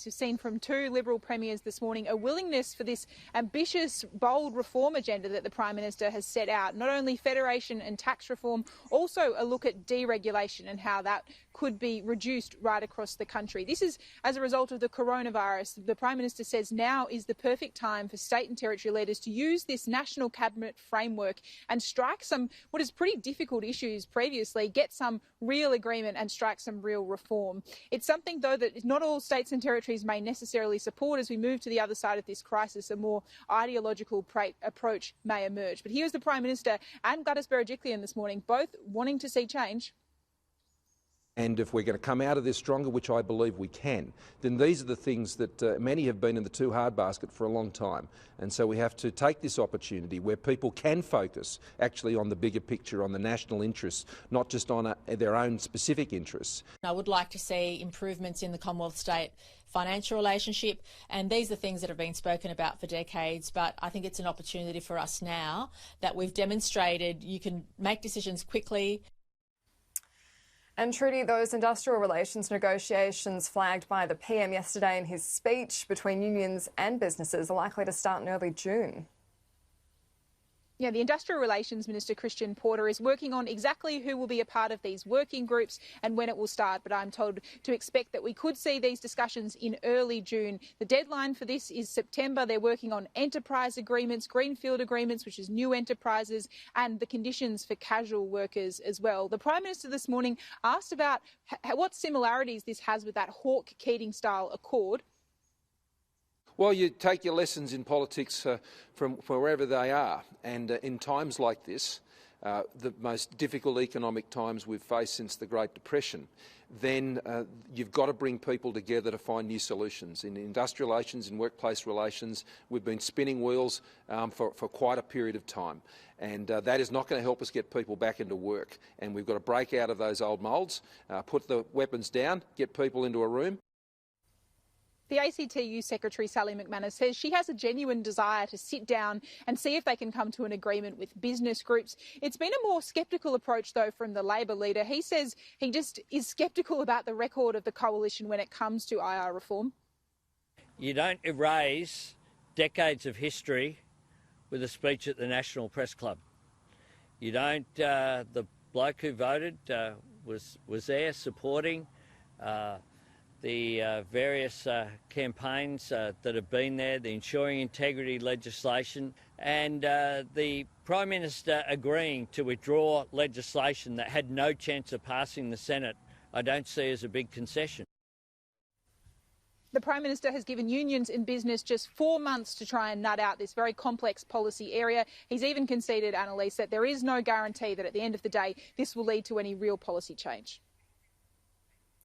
We've seen from two Liberal premiers this morning a willingness for this ambitious, bold reform agenda that the Prime Minister has set out. Not only federation and tax reform, also a look at deregulation and how that could be reduced right across the country. This is as a result of the coronavirus. The Prime Minister says now is the perfect time for state and territory leaders to use this national cabinet framework and strike some what is pretty difficult issues previously, get some real agreement and strike some real reform. It's something, though, that not all states and territories may necessarily support. As we move to the other side of this crisis, a more ideological approach may emerge. But here's the Prime Minister and Gladys Berejiklian this morning, both wanting to see change. And if we're going to come out of this stronger, which I believe we can, then these are the things that many have been in the too hard basket for a long time. And so we have to take this opportunity where people can focus actually on the bigger picture, on the national interests, not just on their own specific interests. I would like to see improvements in the Commonwealth-state financial relationship, and these are things that have been spoken about for decades, but I think it's an opportunity for us now that we've demonstrated you can make decisions quickly. And Trudy, those industrial relations negotiations flagged by the PM yesterday in his speech between unions and businesses are likely to start in early June. Yeah, the Industrial Relations Minister, Christian Porter, is working on exactly who will be a part of these working groups and when it will start. But I'm told to expect that we could see these discussions in early June. The deadline for this is September. They're working on enterprise agreements, greenfield agreements, which is new enterprises, and the conditions for casual workers as well. The Prime Minister this morning asked about what similarities this has with that Hawke-Keating-style accord. Well, you take your lessons in politics from wherever they are, and in times like this, the most difficult economic times we've faced since the Great Depression, then you've got to bring people together to find new solutions. In industrial relations, in workplace relations, we've been spinning wheels for quite a period of time, and that is not going to help us get people back into work. And we've got to break out of those old moulds, put the weapons down, get people into a room. The ACTU Secretary, Sally McManus, says she has a genuine desire to sit down and see if they can come to an agreement with business groups. It's been a more sceptical approach, though, from the Labor leader. He says he just is sceptical about the record of the coalition when it comes to IR reform. You don't erase decades of history with a speech at the National Press Club. You don't, the bloke who voted was there supporting the various campaigns that have been there, the ensuring integrity legislation, and the Prime Minister agreeing to withdraw legislation that had no chance of passing the Senate, I don't see as a big concession. The Prime Minister has given unions in business just 4 months to try and nut out this very complex policy area. He's even conceded, Annalise, that there is no guarantee that at the end of the day this will lead to any real policy change.